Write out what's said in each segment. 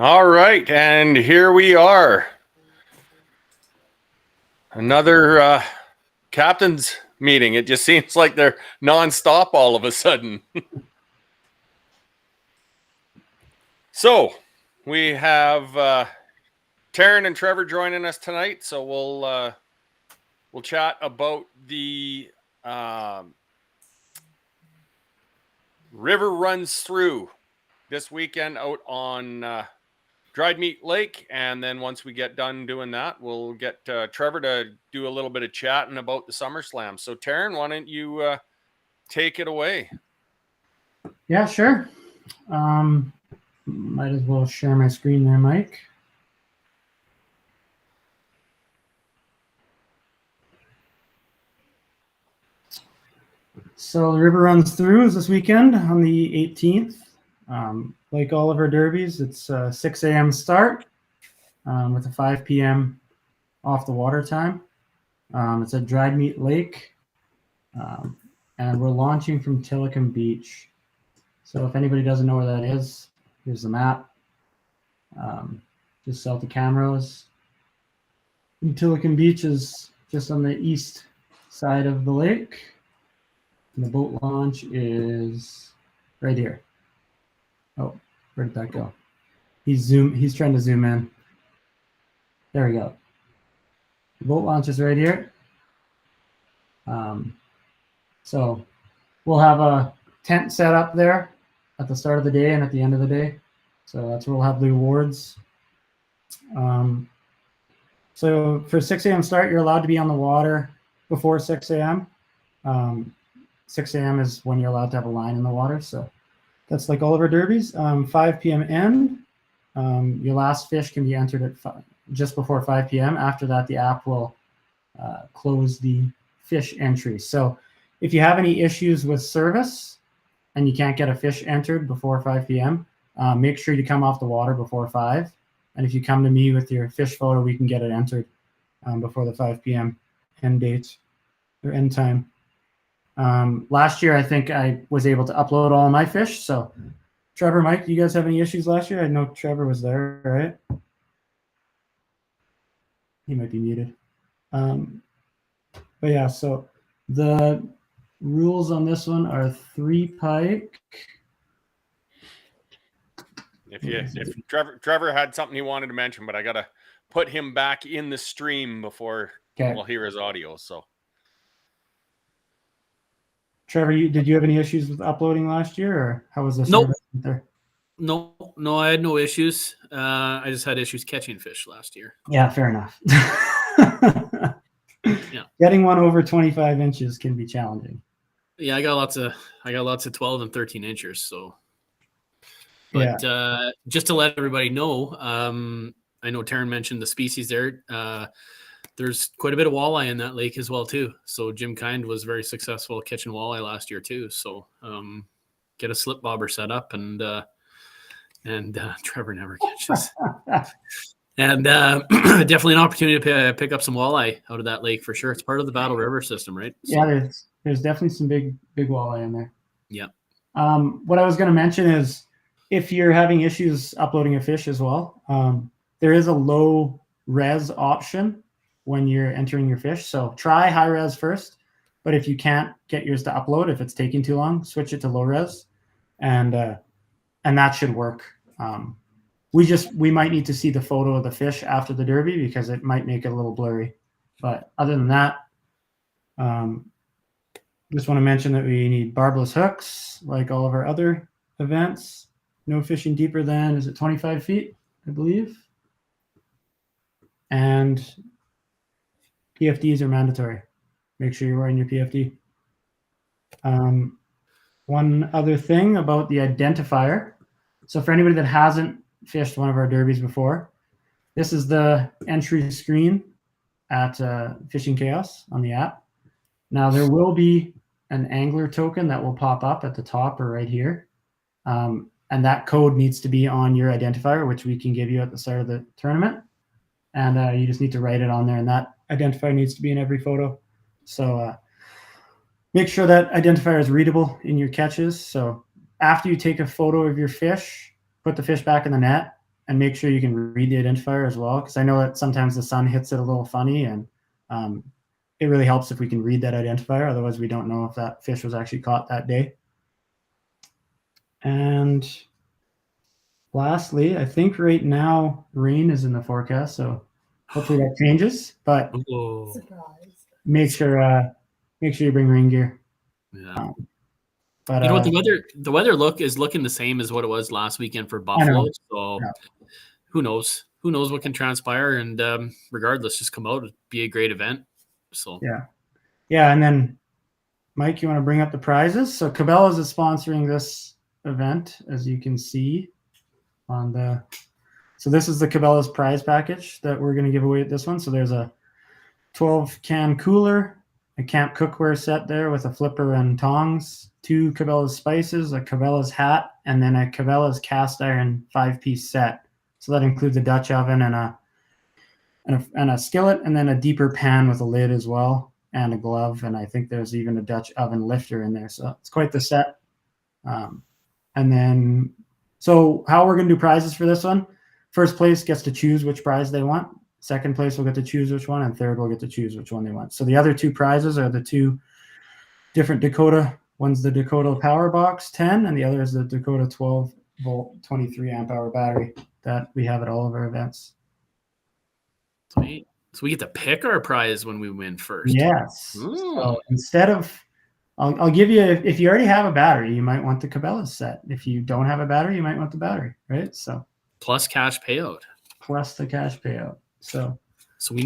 All right, and here we are. Another captain's meeting. It just seems like they're nonstop all of a sudden. So we have Terran and Trevor joining us tonight. So we'll chat about the river runs through this weekend out on Dried Meat Lake, and then once we get done doing that, we'll get Trevor to do a little bit of chatting about the Summer Slam. So Terran, why don't you take it away? Yeah, sure. Might as well share my screen there, Mike. So the river runs through is this weekend on the 18th. Like all of our derbies, it's a 6 a.m. start with a 5 p.m. off the water time. It's at Dried Meat Lake, and we're launching from Tillicum Beach. So if anybody doesn't know where that is, here's the map. Just south of Camrose. And Tillicum Beach is just on the east side of the lake. And the boat launch is right here. Oh, where did that go? He's trying to zoom in. There we go. The boat launch is right here. So we'll have a tent set up there at the start of the day and at the end of the day. So that's where we'll have the awards. So for 6 a.m. start, you're allowed to be on the water before 6 a.m. 6 a.m. is when you're allowed to have a line in the water. So that's like all of our derbies. 5 p.m. end. Your last fish can be entered at just before 5 p.m. After that, the app will close the fish entry. So if you have any issues with service and you can't get a fish entered before 5 p.m., make sure you come off the water before 5. And if you come to me with your fish photo, we can get it entered before the 5 p.m. end date or end time. Last year, I think I was able to upload all my fish. So Trevor, Mike, do you guys have any issues last year? I know Trevor was there, right? He might be muted. But yeah, so the rules on this one are 3 pike. If Trevor had something he wanted to mention, but I gotta put him back in the stream before we'll hear his audio. So Trevor, did you have any issues with uploading last year, or how was the service there? No, I had no issues. I just had issues catching fish last year. Yeah, fair enough. Yeah, getting one over 25 inches can be challenging. Yeah, I got lots of 12 and 13 inchers. So, but just to let everybody know, I know Terran mentioned the species there. There's quite a bit of walleye in that lake as well too. So Jim Kind was very successful catching walleye last year too. So get a slip bobber set up, and Trevor never catches. And definitely an opportunity to pick up some walleye out of that lake for sure. It's part of the Battle River system, right? So, yeah, there's definitely some big walleye in there. Yeah. What I was going to mention is if you're having issues uploading a fish as well, there is a low res option when you're entering your fish. So try high res first, but if you can't get yours to upload, if it's taking too long, switch it to low res, and that should work. We might need to see the photo of the fish after the derby because it might make it a little blurry. But other than that, just want to mention that we need barbless hooks like all of our other events. No fishing deeper than, is it 25 feet, I believe? And PFDs are mandatory. Make sure you're wearing your PFD. One other thing about the identifier. So for anybody that hasn't fished one of our derbies before, this is the entry screen at Fishing Chaos on the app. Now there will be an angler token that will pop up at the top or right here. And that code needs to be on your identifier, which we can give you at the start of the tournament. And you just need to write it on there, and that identifier needs to be in every photo. So make sure that identifier is readable in your catches. So after you take a photo of your fish, put the fish back in the net and make sure you can read the identifier as well, because I know that sometimes the sun hits it a little funny, and it really helps if we can read that identifier. Otherwise, we don't know if that fish was actually caught that day. And lastly, I think right now rain is in the forecast, so hopefully that changes. But make sure you bring rain gear. Yeah. But you know what, the weather is looking the same as what it was last weekend for Buffalo. So who knows? Who knows what can transpire? And regardless, just come out. It'd be a great event. So yeah. And then Mike, you want to bring up the prizes? So Cabela's is sponsoring this event, as you can see on the. So this is the Cabela's prize package that we're going to give away at this one. So there's a 12-can cooler, a camp cookware set there with a flipper and tongs, 2 Cabela's spices, a Cabela's hat, and then a Cabela's cast iron 5-piece set. So that includes a Dutch oven and a skillet, and then a deeper pan with a lid as well, and a glove. And I think there's even a Dutch oven lifter in there. So it's quite the set. And then, so how we're going to do prizes for this one? First place gets to choose which prize they want. Second place will get to choose which one, and third will get to choose which one they want. So the other 2 prizes are the 2 different Dakota. One's the Dakota Power Box 10, and the other is the Dakota 12-volt 23 amp hour battery that we have at all of our events. Sweet. So we get to pick our prize when we win first. Yes. So instead of, I'll give you, if you already have a battery, you might want the Cabela's set. If you don't have a battery, you might want the battery, right? So plus cash payout. Plus the cash payout. So we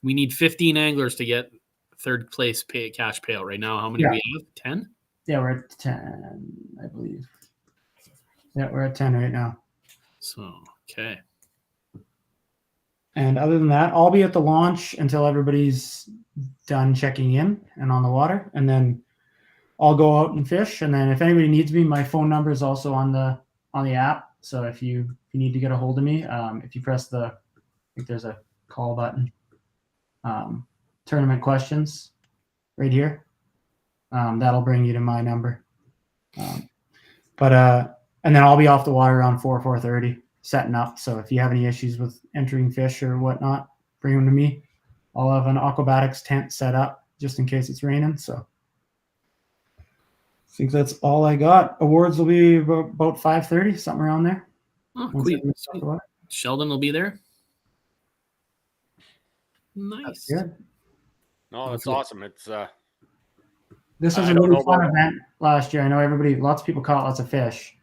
need 15 anglers to get third place cash payout right now. How many we have? 10? Yeah, we're at 10, I believe. Yeah, we're at 10 right now. So, okay. And other than that, I'll be at the launch until everybody's done checking in and on the water. And then I'll go out and fish. And then if anybody needs me, my phone number is also on the app. So if you need to get a hold of me, if you press I think there's a call button, tournament questions right here. That'll bring you to my number. And then I'll be off the water around 4:30 setting up. So if you have any issues with entering fish or whatnot, bring them to me. I'll have an aquabatics tent set up just in case it's raining. So I think that's all I got. Awards will be about 5:30, something around there. Oh, sweet. Sheldon will be there. Nice. That's good. No, that's awesome. It's this was a really fun event last year. I know lots of people caught lots of fish.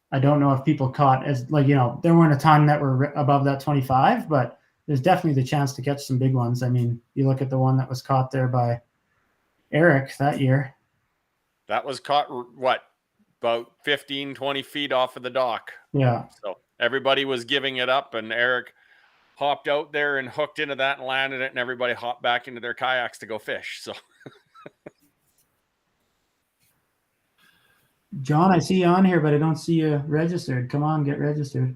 I don't know if people caught there weren't a ton that were above that 25, but there's definitely the chance to catch some big ones. I mean, you look at the one that was caught there by Eric that year. That was caught, about 15, 20 feet off of the dock. Yeah. So everybody was giving it up, and Eric hopped out there and hooked into that and landed it, and everybody hopped back into their kayaks to go fish. So, John, I see you on here, but I don't see you registered. Come on, get registered.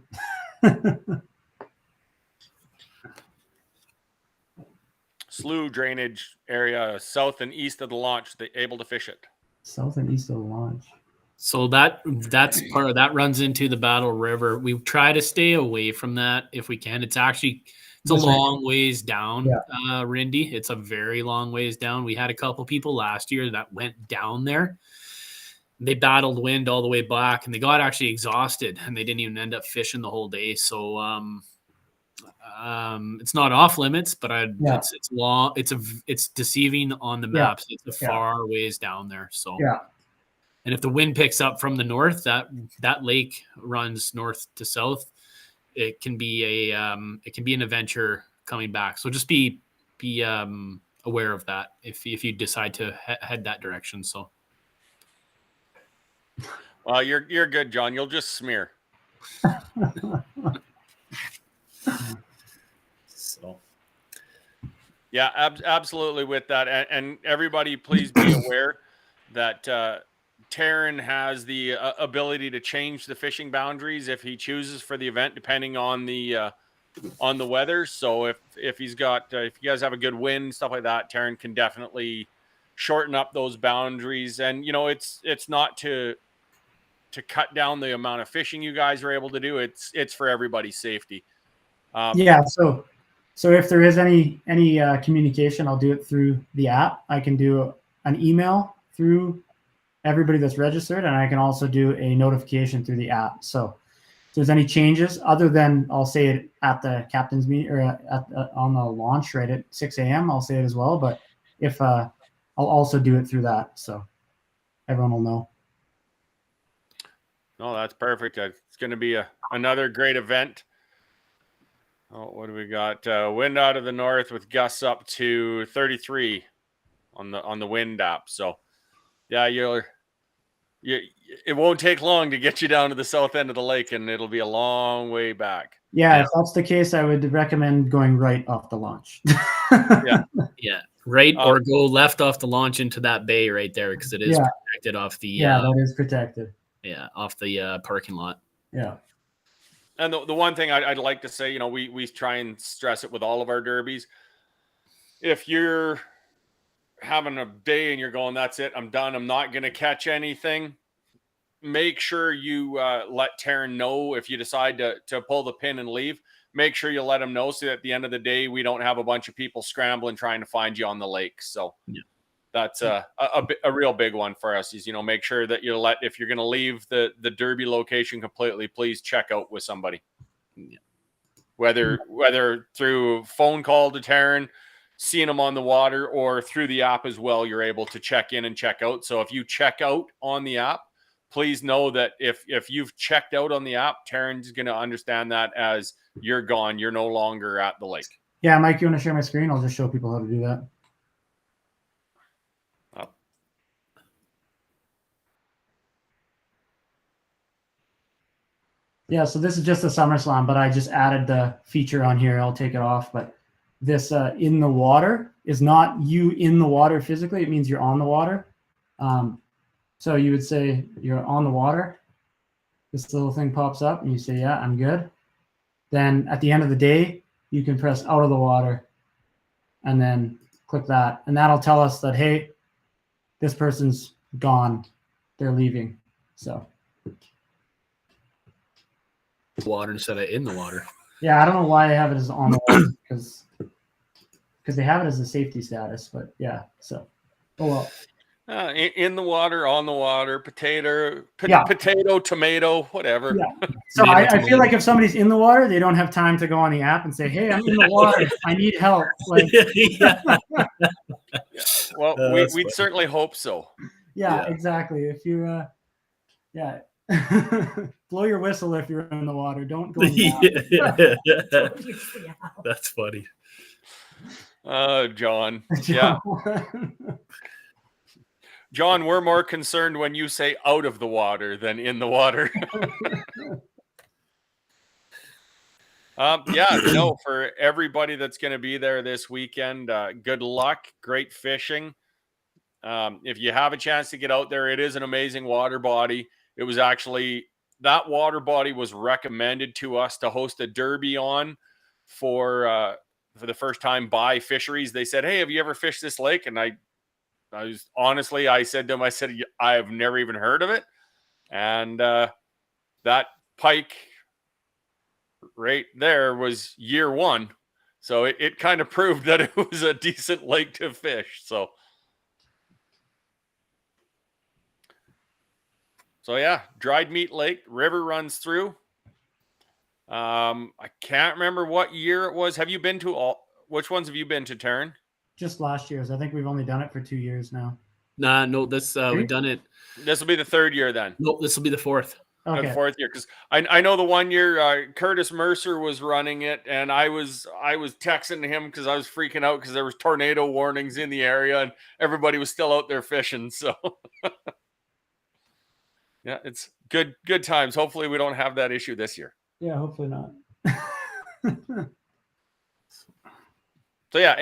Slough drainage area, south and east of the launch, they able to fish it. South and east of the launch. So that's part of that runs into the Battle River. We try to stay away from that if we can. It's a long ways down, Rindy. It's a very long ways down. We had a couple people last year that went down there. They battled wind all the way back, and they got actually exhausted, and they didn't even end up fishing the whole day. So it's not off limits, but it's long. It's deceiving on the maps. It's a far ways down there. So and if the wind picks up from the north, that lake runs north to south. It can be an adventure coming back. So just be aware of that if you decide to head that direction. So. Well, you're good, John. You'll just smear. So, yeah, absolutely with that. And everybody, please be aware that Terran has the ability to change the fishing boundaries if he chooses for the event, depending on the weather. So if you guys have a good wind, stuff like that, Terran can definitely shorten up those boundaries. And it's not to to cut down the amount of fishing you guys are able to do. It's for everybody's safety. Yeah. So if there is any communication, I'll do it through the app. I can do an email through everybody that's registered, and I can also do a notification through the app. So if there's any changes, other than I'll say it at the captain's meeting or on the launch right at 6 a.m., I'll say it as well. But if I'll also do it through that, so everyone will know. No, that's perfect. It's going to be another great event. Oh, what do we got? Wind out of the north with gusts up to 33 on the wind app. So, yeah, it won't take long to get you down to the south end of the lake, and it'll be a long way back. Yeah, if that's the case, I would recommend going right off the launch. Yeah, right, or go left off the launch into that bay right there, because it is protected off the. That is protected. Yeah, off the parking lot. Yeah. And the one thing I'd like to say, we try and stress it with all of our derbies. If you're having a day and you're going, that's it, I'm done, I'm not going to catch anything, make sure you let Terran know if you decide to pull the pin and leave. Make sure you let him know, so that at the end of the day, we don't have a bunch of people scrambling trying to find you on the lake. So that's a real big one for us is, make sure that if you're going to leave the derby location completely, please check out with somebody. Yeah. Whether through phone call to Terran, seeing them on the water, or through the app as well, you're able to check in and check out. So if you check out on the app, please know that if you've checked out on the app, Terran's going to understand that as you're gone. You're no longer at the lake. Yeah, Mike, you want to share my screen? I'll just show people how to do that. Yeah, so this is just a Summer Slam, but I just added the feature on here. I'll take it off. But this in the water is not you in the water physically. It means you're on the water. So you would say you're on the water. This little thing pops up and you say, yeah, I'm good. Then at the end of the day, you can press out of the water and then click that. And that'll tell us that, hey, this person's gone. They're leaving. So. Water instead of in the water. Yeah, I don't know why I have it as on the water because they have it as a safety status, but yeah, so well. In the water, on the water, potato, tomato, whatever. Yeah. So I feel like if somebody's in the water, they don't have time to go on the app and say, "Hey, I'm in the water. I need help." Like, Well, we'd certainly hope so. Yeah, exactly. If you, blow your whistle if you're in the water. Don't go in the That's funny. John. Yeah. John, we're more concerned when you say out of the water than in the water. For everybody that's going to be there this weekend, good luck, great fishing. If you have a chance to get out there, it is an amazing water body. It was actually, that water body was recommended to us to host a derby on for the first time by Fisheries. They said, hey, have you ever fished this lake? And I said to him, I have never even heard of it. And that pike right there was year one. So it kind of proved that it was a decent lake to fish. So yeah, dried meat lake, river runs through. I can't remember what year it was. Have you been to which ones have you been to, Terran? Just last year's. I think we've only done it for 2 years now. No, this we've done it. This will be the third year then. Nope, this will be the fourth. Okay. The fourth year, because I know the 1 year Curtis Mercer was running it, and I was texting him because I was freaking out because there was tornado warnings in the area and everybody was still out there fishing. So yeah, it's good times. Hopefully we don't have that issue this year. Yeah, hopefully not. So yeah,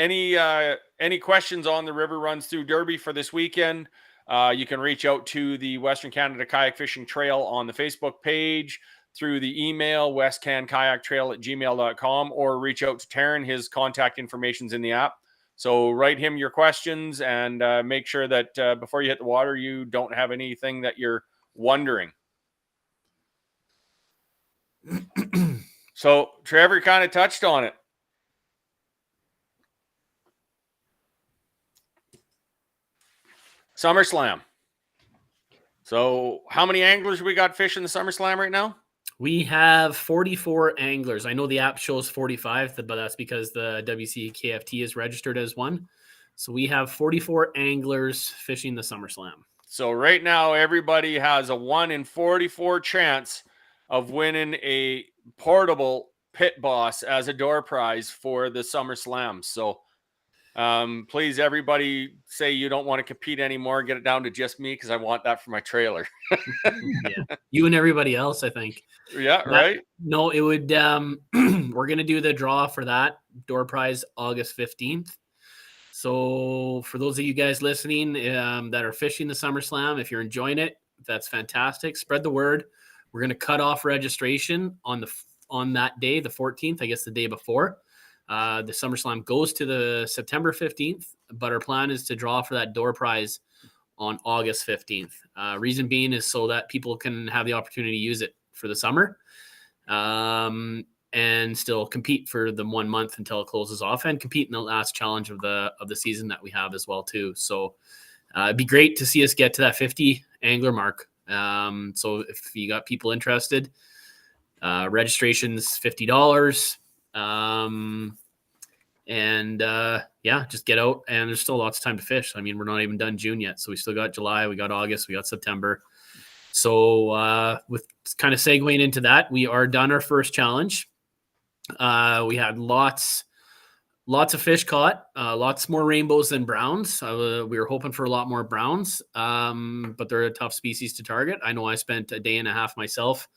any questions on the River Runs Through Derby for this weekend? You can reach out to the Western Canada Kayak Fishing Trail on the Facebook page, through the email westcankayaktrail@gmail.com, or reach out to Terran. His contact information's in the app. So write him your questions and make sure that before you hit the water, you don't have anything that you're wondering. So Trevor kind of touched on it. Summer Slam. So how many anglers we got fishing the Summer Slam right now? We have 44 anglers. I know the app shows 45, but that's because the WCKFT is registered as one. So we have 44 anglers fishing the Summer Slam. So right now, everybody has a 1 in 44 chance of winning a portable Pit Boss as a door prize for the Summer Slam. So please, everybody, say you don't want to compete anymore. Get it down to just me because I want that for my trailer. Yeah, you and everybody else, I think. Yeah, right. No, it would. We're gonna do the draw for that door prize August 15th. So for those of you guys listening that are fishing the Summer Slam, if you're enjoying it, that's fantastic. Spread the word. We're gonna cut off registration on that day, the 14th. I guess the day before. The Summer Slam goes to the September 15th, but our plan is to draw for that door prize on August 15th. Reason being is so that people can have the opportunity to use it for the summer and still compete for the 1 month until it closes off and compete in the last challenge of the season that we have as well too. So it'd be great to see us get to that 50 angler mark. So if you got people interested, registration's $50. Just get out, and there's still lots of time to fish. I mean, we're not even done June yet, so we still got July, we got August, we got September. So with kind of segueing into that, we are done our first challenge. We had lots of fish caught, lots more rainbows than browns. We were hoping for a lot more browns, but they're a tough species to target. I know I spent a day and a half myself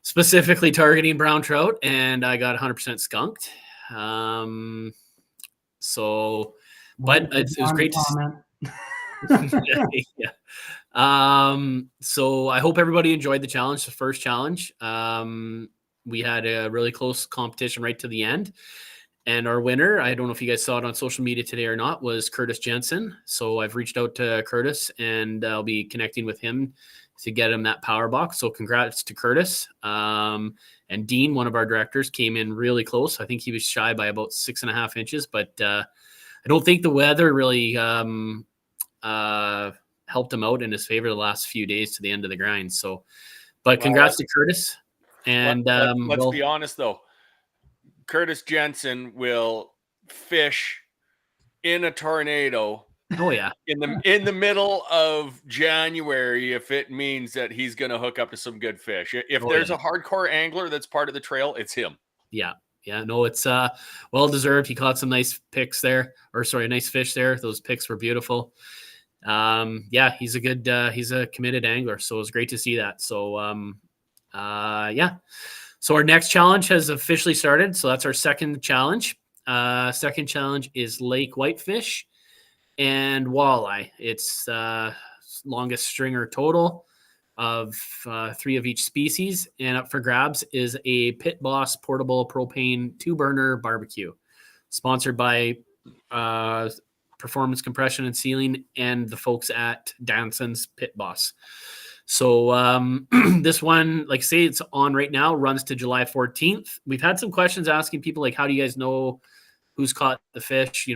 specifically targeting brown trout, and I got 100% skunked. But it was great to see. Yeah. So I hope everybody enjoyed the challenge, the first challenge. We had a really close competition right to the end. And our winner, I don't know if you guys saw it on social media today or not, was Curtis Jensen. So I've reached out to Curtis, and I'll be connecting with him to get him that power box. So congrats to Curtis. And Dean, one of our directors, came in really close. I think he was shy by about 6.5 inches, but I don't think the weather really helped him out in his favor the last few days to the end of the grind. So, but congrats to Curtis. And let's be honest though, Curtis Jensen will fish in a tornado. Oh yeah, in the middle of January, if it means that he's going to hook up to some good fish. If there's a hardcore angler that's part of the trail, it's him. Yeah. No, it's well deserved. He caught some nice picks there, nice fish there. Those picks were beautiful. He's a good, he's a committed angler. So it was great to see that. So, So our next challenge has officially started. So that's our second challenge. Second challenge is lake whitefish and walleye. It's longest stringer total of 3 of each species. And up for grabs is a Pit Boss portable propane 2-burner barbecue, sponsored by Performance Compression and Sealing and the folks at Danson's Pit Boss. So this one, like I say, it's on right now, runs to July 14th. We've had some questions asking people, like, how do you guys know who's caught the fish?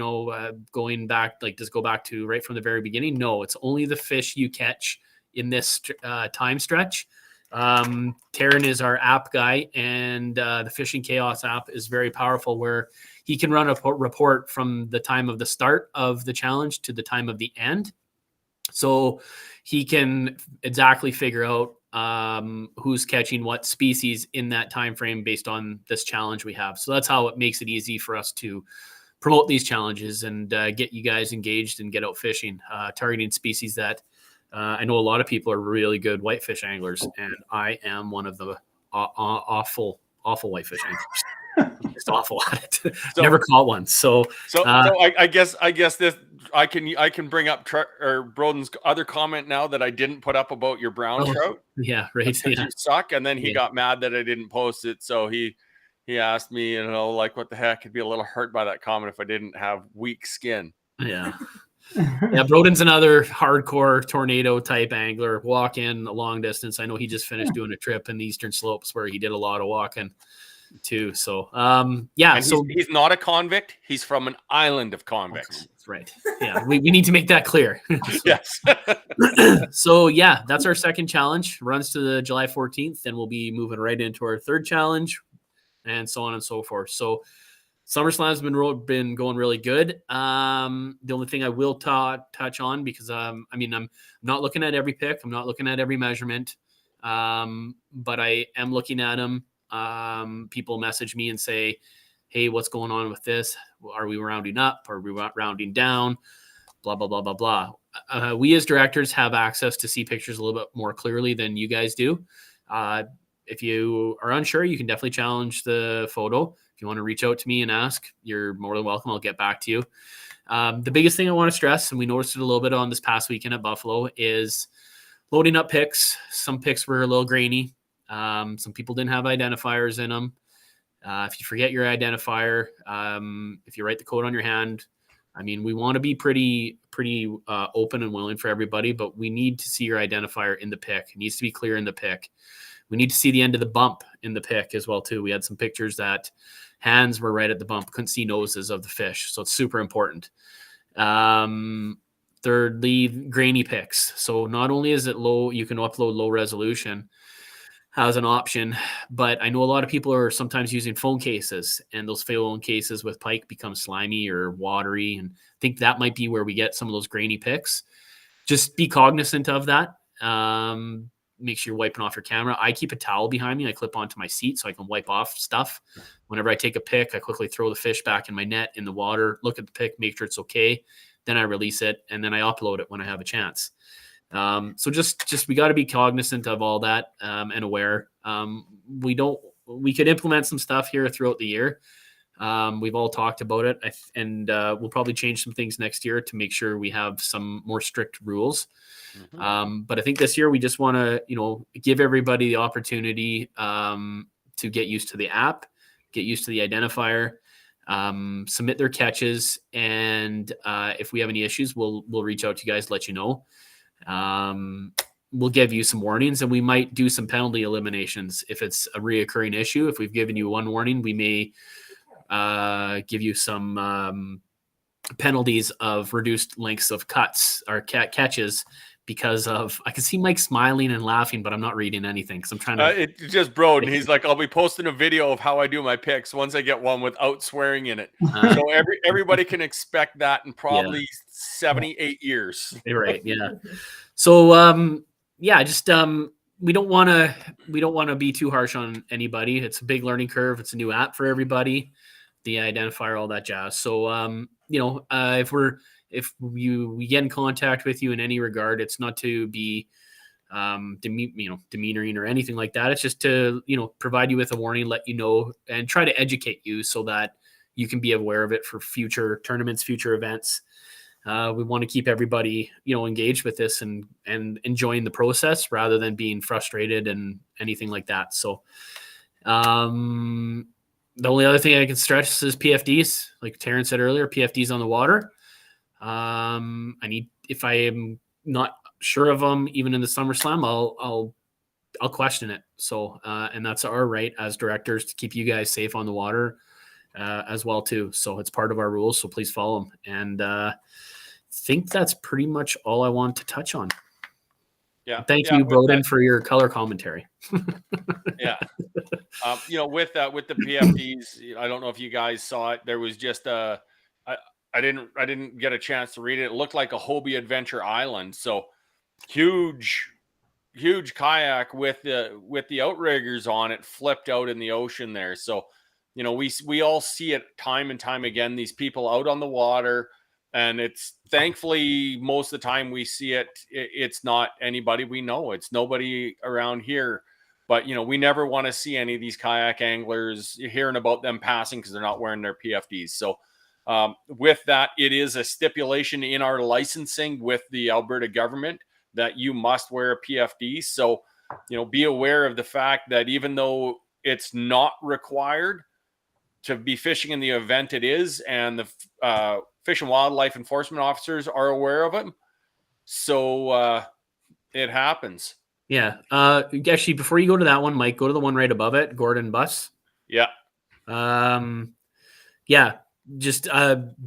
Going back, like, does it go back to right from the very beginning? No, it's only the fish you catch in this time stretch. Terran is our app guy, and the Fishing Chaos app is very powerful, where he can run a report from the time of the start of the challenge to the time of the end. So he can exactly figure out who's catching what species in that time frame based on this challenge we have. So that's how it makes it easy for us to promote these challenges and get you guys engaged and get out fishing, targeting species that I know a lot of people are really good whitefish anglers, and I am one of the awful whitefish anglers. Just awful at it. Never caught one. So I guess this I can bring up Broden's other comment now that I didn't put up about your brown trout. Yeah, right. You suck, and then he got mad that I didn't post it. So he asked me, like, what the heck? He'd be a little hurt by that comment if I didn't have weak skin. Yeah. Yeah, Broden's another hardcore tornado type angler. Walk in a long distance. I know he just finished doing a trip in the Eastern Slopes where he did a lot of walking too. So yeah, and so he's not a convict. He's from an island of convicts. that's right. Yeah, we need to make that clear. Yes. So yeah, that's our second challenge. Runs to the July 14th, and we'll be moving right into our third challenge, and so on and so forth. So SummerSlam's been going really good. The only thing I will touch on, because I'm not looking at every pick, I'm not looking at every measurement, but I am looking at them. People message me and say, "Hey, what's going on with this? Are we rounding up? Are we rounding down? Blah blah blah blah blah." We as directors have access to see pictures a little bit more clearly than you guys do. If you are unsure, you can definitely challenge the photo. If you want to reach out to me and ask, you're more than welcome. I'll get back to you. The biggest thing I want to stress, and we noticed it a little bit on this past weekend at Buffalo, is loading up picks. Some picks were a little grainy. Some people didn't have identifiers in them. If you forget your identifier, if you write the code on your hand, we want to be pretty open and willing for everybody, but we need to see your identifier in the pick. It needs to be clear in the pick. We need to see the end of the bump in the pick as well too. We had some pictures that hands were right at the bump, couldn't see noses of the fish, so it's super important. Thirdly, grainy picks. So not only is it low, you can upload low resolution as an option, but I know a lot of people are sometimes using phone cases, and those phone cases with pike become slimy or watery, and I think that might be where we get some of those grainy picks. Just be cognizant of that. Make sure you're wiping off your camera. I keep a towel behind me. I clip onto my seat so I can wipe off stuff. Whenever I take a pick, I quickly throw the fish back in my net in the water, look at the pick, make sure it's okay. Then I release it, and then I upload it when I have a chance. So just we got to be cognizant of all that and aware. We could implement some stuff here throughout the year. We've all talked about it, and we'll probably change some things next year to make sure we have some more strict rules. Mm-hmm. But I think this year we just want to, give everybody the opportunity to get used to the app, get used to the identifier, submit their catches, and if we have any issues, we'll reach out to you guys, let you know. We'll give you some warnings, and we might do some penalty eliminations if it's a reoccurring issue. If we've given you one warning, we may give you some penalties of reduced lengths of cuts or catches. Because of, I can see Mike smiling and laughing, but I'm not reading anything because I'm trying to. It just broke, and he's like, "I'll be posting a video of how I do my picks once I get one without swearing in it." So everybody can expect that in probably 78 years. Right? Yeah. So just we don't want to be too harsh on anybody. It's a big learning curve. It's a new app for everybody. The identifier, all that jazz. So if we get in contact with you in any regard, it's not to be demeanoring or anything like that. It's just to provide you with a warning, let you know, and try to educate you so that you can be aware of it for future tournaments, future events. We want to keep everybody engaged with this and enjoying the process rather than being frustrated and anything like that. So the only other thing I can stress is PFDs, like Terran said earlier, PFDs on the water. If I am not sure of them, even in the Summer Slam, I'll question it. So, and that's our right as directors to keep you guys safe on the water, as well too. So it's part of our rules. So please follow them. And, I think that's pretty much all I want to touch on. Yeah. Thank you, Broden, for your color commentary. Yeah. With the PFDs, I don't know if you guys saw it. There was just I didn't get a chance to read it. It looked like a Hobie Adventure Island. So huge kayak with the outriggers on it flipped out in the ocean there. So, we all see it time and time again, these people out on the water, and it's thankfully most of the time we see it. It's not anybody we know. It's nobody around here. But, we never want to see any of these kayak anglers hearing about them passing because they're not wearing their PFDs. So with that, it is a stipulation in our licensing with the Alberta government that you must wear a PFD. So, be aware of the fact that even though it's not required to be fishing in the event it is, and the Fish and Wildlife Enforcement officers are aware of it. So it happens. Yeah. Actually, before you go to that one, Mike, go to the one right above it, Gordon Bus. Yeah. Yeah. Just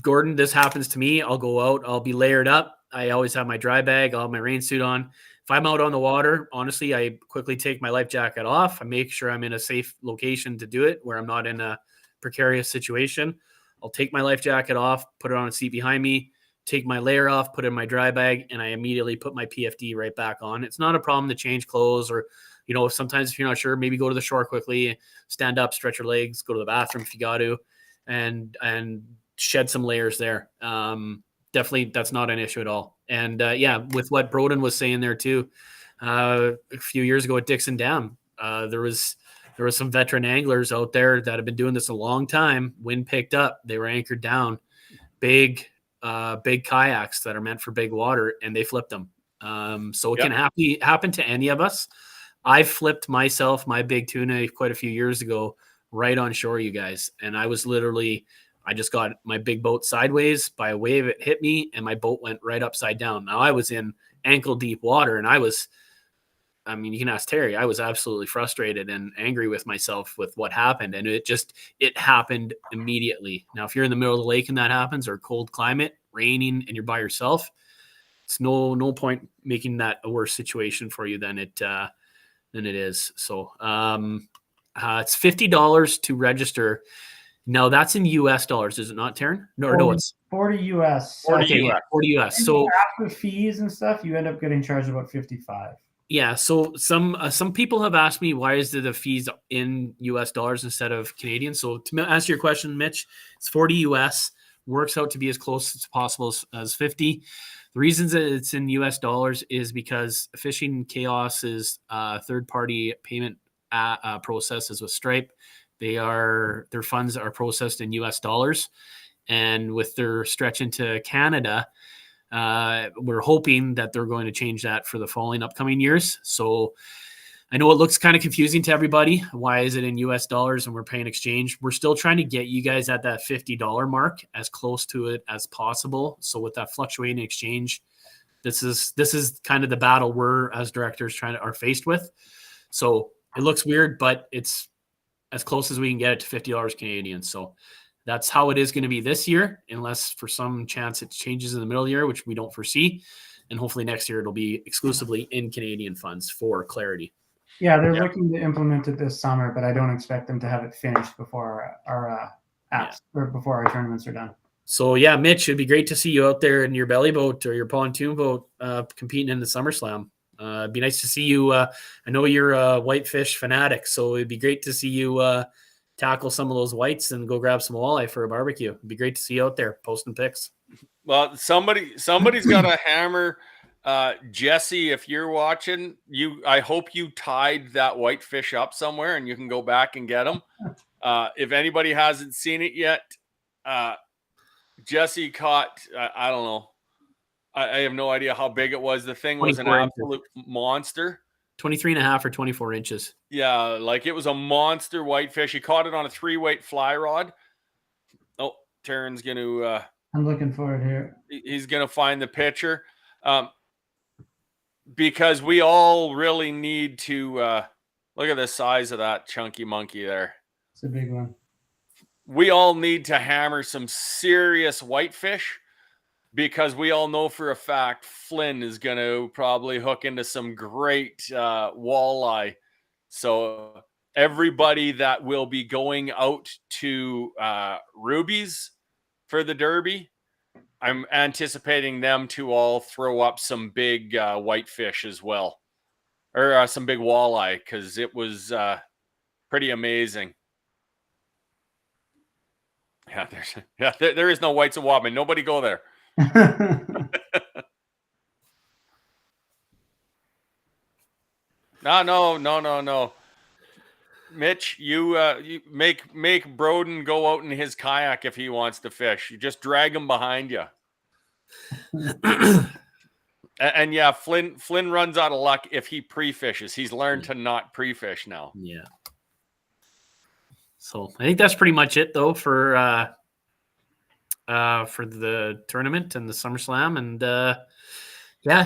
Gordon, this happens to me. I'll go out. I'll be layered up. I always have my dry bag. I'll have my rain suit on. If I'm out on the water, honestly, I quickly take my life jacket off. I make sure I'm in a safe location to do it where I'm not in a precarious situation. I'll take my life jacket off, put it on a seat behind me, take my layer off, put it in my dry bag, and I immediately put my PFD right back on. It's not a problem to change clothes or, sometimes if you're not sure, maybe go to the shore quickly, stand up, stretch your legs, go to the bathroom if you got to, and shed some layers there. Definitely, that's not an issue at all. And with what Broden was saying there too, a few years ago at Dixon Dam, there was some veteran anglers out there that have been doing this a long time. Wind picked up, they were anchored down, big kayaks that are meant for big water, and they flipped them. So it can happen to any of us. I flipped myself, my big tuna, quite a few years ago, right on shore, you guys. And I was I just got my big boat sideways by a wave. It hit me and my boat went right upside down. Now I was in ankle deep water and you can ask Terry, I was absolutely frustrated and angry with myself with what happened. And it happened immediately. Now, if you're in the middle of the lake and that happens, or cold climate, raining, and you're by yourself, it's no point making that a worse situation for you than it is. So it's $50 to register. Now that's in US dollars, is it not, Terran? No, it's 40 US. 40 okay, US. 40 US. So after fees and stuff, you end up getting charged about 55. Yeah, so some people have asked me why is the fees in US dollars instead of Canadian. So to answer your question, Mitch, it's 40 US, works out to be as close as possible as 50. The reasons that it's in US dollars is because Fishing Chaos's third-party payment processes with Stripe. Their funds are processed in US dollars, and with their stretch into Canada, we're hoping that they're going to change that for the following upcoming years. So I know it looks kind of confusing to everybody. Why is it in US dollars and we're paying exchange? We're still trying to get you guys at that $50 mark, as close to it as possible. So with that fluctuating exchange, this is kind of the battle we're as directors are faced with. So it looks weird, but it's as close as we can get it to $50 Canadian. So that's how it is going to be this year, unless for some chance it changes in the middle of the year, which we don't foresee. And hopefully next year it'll be exclusively in Canadian funds for clarity. Yeah, they're looking to implement it this summer, but I don't expect them to have it finished before our apps or before our tournaments are done. So yeah, Mitch, it'd be great to see you out there in your belly boat or your pontoon boat competing in the Summer Slam. It'd be nice to see you. I know you're a whitefish fanatic, so it'd be great to see you tackle some of those whites and go grab some walleye for a barbecue. It'd be great to see you out there posting pics. Well, somebody's got to hammer Jesse. If you're watching, I hope you tied that whitefish up somewhere and you can go back and get him. If anybody hasn't seen it yet, Jesse caught, I don't know. I have no idea how big it was. The thing was an absolute monster. 23 and a half or 24 inches. Yeah, like it was a monster whitefish. He caught it on a 3-weight fly rod. Oh, Terran's going to... I'm looking for it here. He's going to find the picture. Because we all really need to... look at the size of that chunky monkey there. It's a big one. We all need to hammer some serious whitefish, because we all know for a fact Flynn is going to probably hook into some great walleye. So everybody that will be going out to Ruby's for the Derby, I'm anticipating them to all throw up some big whitefish as well, or some big walleye, because it was pretty amazing. Yeah, there is no whites and Wadman. Nobody go there. No. Mitch, you make Broden go out in his kayak if he wants to fish. You just drag him behind you. And yeah, Flynn runs out of luck if he pre-fishes. He's learned to not pre-fish now. Yeah. So I think that's pretty much it though for for the tournament and the Summer Slam. And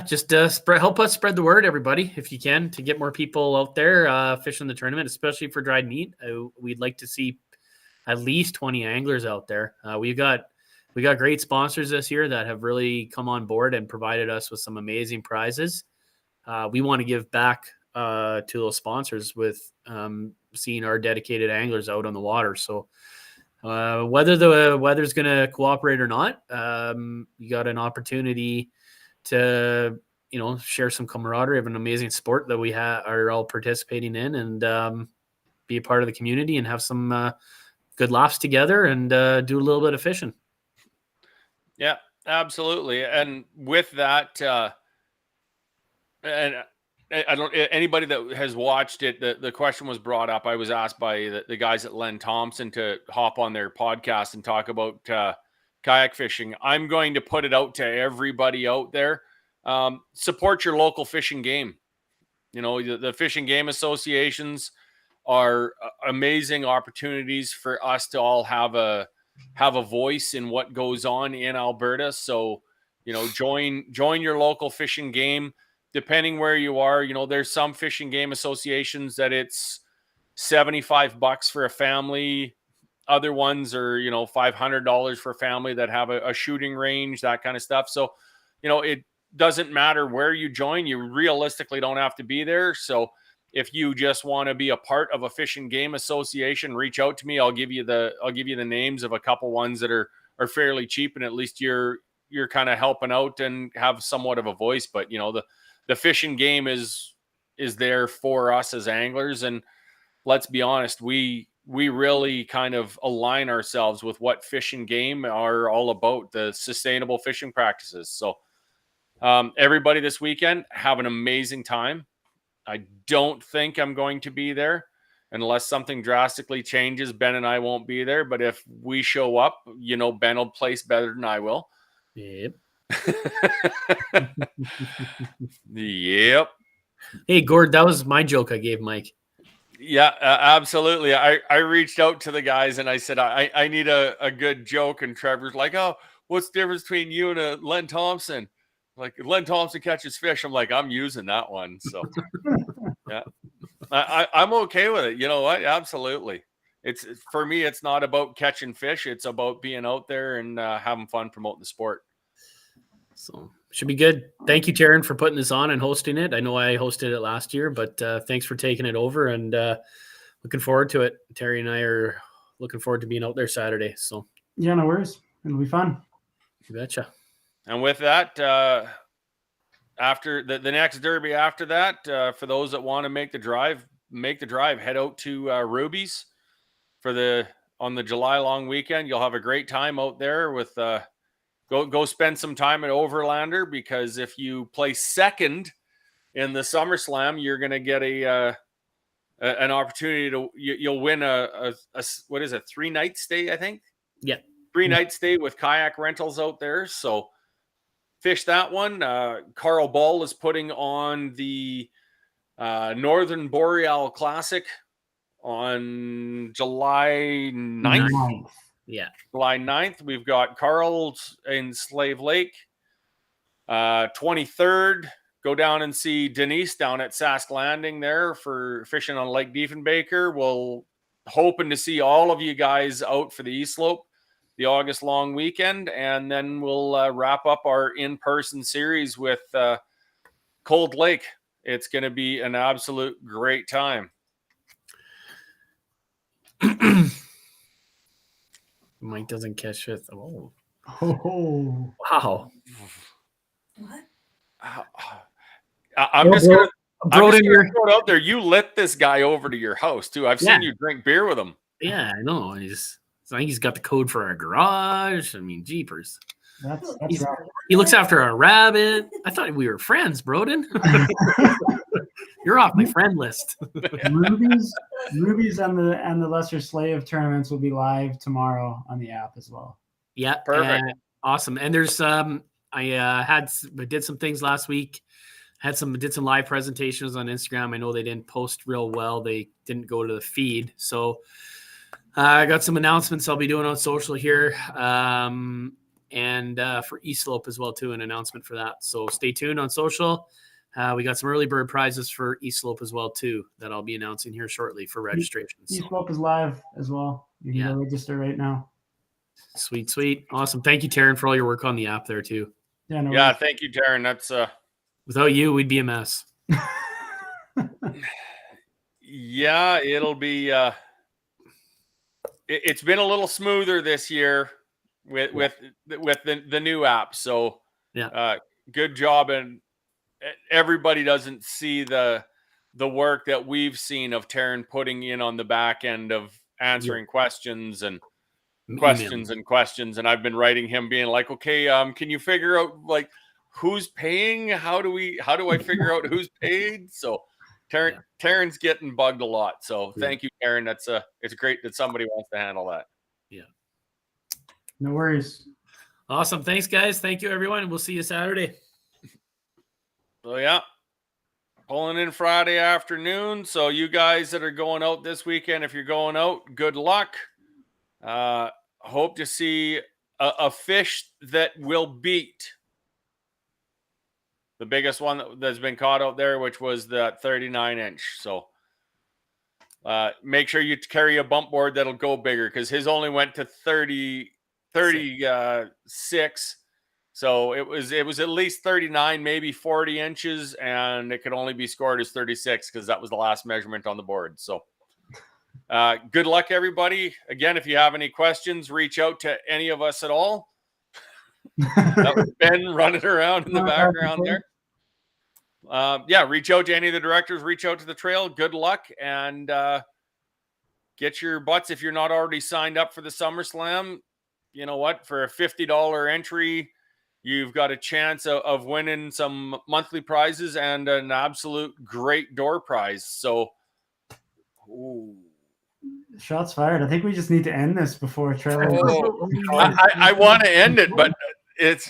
just help us spread the word, everybody, if you can, to get more people out there fishing the tournament, especially for dried meat. We'd like to see at least 20 anglers out there. We got great sponsors this year that have really come on board and provided us with some amazing prizes. We want to give back to those sponsors with seeing our dedicated anglers out on the water. So whether the weather's going to cooperate or not, you got an opportunity to, share some camaraderie of an amazing sport that we are all participating in, and be a part of the community and have some good laughs together and do a little bit of fishing. Yeah, absolutely. And with that, and I don't, anybody that has watched it, the question was brought up. I was asked by the guys at Thomson to hop on their podcast and talk about kayak fishing. I'm going to put it out to everybody out there. Support your local fishing game. The fishing game associations are amazing opportunities for us to all have a voice in what goes on in Alberta. So, join your local fishing game. Depending where you are, there's some fishing game associations that it's $75 for a family. Other ones are, $500 for a family that have a shooting range, that kind of stuff. So, it doesn't matter where you join. You realistically don't have to be there. So if you just want to be a part of a fishing game association, reach out to me. I'll give you the names of a couple ones that are fairly cheap, and at least you're kind of helping out and have somewhat of a voice. But the fishing game is there for us as anglers, and let's be honest, we really kind of align ourselves with what fishing game are all about, the sustainable fishing practices. So everybody this weekend, have an amazing time. I don't think I'm going to be there unless something drastically changes. Ben and I won't be there, but if we show up, Ben will place better than I will. Yep. Yep. Hey, Gord, that was my joke I gave Mike. Yeah, absolutely. I reached out to the guys and I said, I need a good joke. And Trevor's like, oh, what's the difference between you and Len Thomson? Like, Len Thomson catches fish. I'm like, I'm using that one. So, yeah, I'm okay with it. You know what? Absolutely. For me, it's not about catching fish. It's about being out there and having fun promoting the sport. So should be good. Thank you, Terran, for putting this on and hosting it. I know I hosted it last year, but thanks for taking it over, and looking forward to it. Terry and I are looking forward to being out there Saturday. So yeah, no worries. It'll be fun. You betcha. And with that, after the next derby after that, for those that want to make the drive, head out to Ruby's on the July long weekend. You'll have a great time out there with go spend some time at Overlander, because if you place second in the Summer Slam, you're going to get an opportunity you'll win a what is it, 3-night stay, I think? Yeah. 3-night stay with kayak rentals out there. So fish that one. Carl Ball is putting on the Northern Boreal Classic on July 9th. Yeah. July 9th. We've got Carl's in Slave Lake. 23rd, go down and see Denise down at Sask Landing there for fishing on Lake Diefenbaker. We'll hoping to see all of you guys out for the East Slope, the August long weekend, and then we'll wrap up our in-person series with Cold Lake. It's going to be an absolute great time. Mike doesn't catch it. Oh. Wow. What? I'm just going to throw it out there. You let this guy over to your house too. I've seen you drink beer with him. Yeah, I know. I think he's got the code for our garage. I mean, jeepers. That's he looks after our rabbit. I thought we were friends, Broden. You're off my friend list. Rubies and the Lesser Slave tournaments will be live tomorrow on the app as well. Yeah, perfect. Awesome. And there's I did some things last week. Did some live presentations on Instagram. I know they didn't post real well. They didn't go to the feed. So I got some announcements I'll be doing on social here. And for East Slope as well, too, an announcement for that. So stay tuned on social. We got some early bird prizes for East Slope as well, too, that I'll be announcing here shortly for registration. East Slope is live as well. You can go register right now. Sweet, sweet. Awesome. Thank you, Terran, for all your work on the app there, too. Yeah, no Yeah, worries. thank you, Terran. That's Without you, we'd be a mess. yeah, it'll be it's been a little smoother this year with the new app. So good job, and everybody doesn't see the work that we've seen of Terran putting in on the back end of answering questions and questions and questions. And I've been writing him being like, okay, can you figure out like who's paying? How do I figure out who's paid? So Terran's getting bugged a lot. So thank you, Terran. It's great that somebody wants to handle that. Yeah. No worries. Awesome. Thanks, guys. Thank you, everyone. We'll see you Saturday. So yeah, pulling in Friday afternoon. So you guys that are going out this weekend, if you're going out, good luck. Hope to see a fish that will beat the biggest one that's been caught out there, which was the 39-inch. So make sure you carry a bump board that'll go bigger, because his only went to 36. So it was at least 39, maybe 40 inches, and it could only be scored as 36 because that was the last measurement on the board. So good luck, everybody. Again, if you have any questions, reach out to any of us at all. That was Ben running around in the background there. Reach out to any of the directors, reach out to the trail. Good luck, and get your butts. If you're not already signed up for the Summer Slam, you know what? For a $50 entry, you've got a chance of winning some monthly prizes and an absolute great door prize. So, shots fired. I think we just need to end this before Trevor. I want to end it, but it's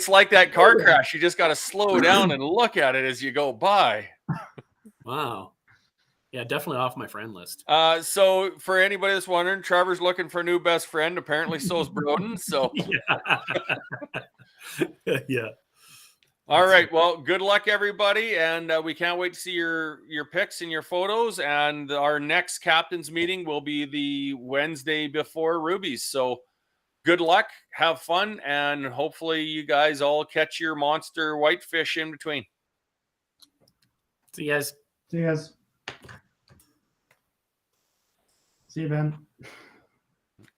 like that car crash. You just got to slow down and look at it as you go by. Wow. Yeah, definitely off my friend list. So for anybody that's wondering, Trevor's looking for a new best friend. Apparently, so is Broden. So yeah. All right. Well, good luck, everybody, and we can't wait to see your pics and your photos. And our next captain's meeting will be the Wednesday before Ruby's. So good luck, have fun, and hopefully you guys all catch your monster whitefish in between. See you guys. See you guys. See you, Ben.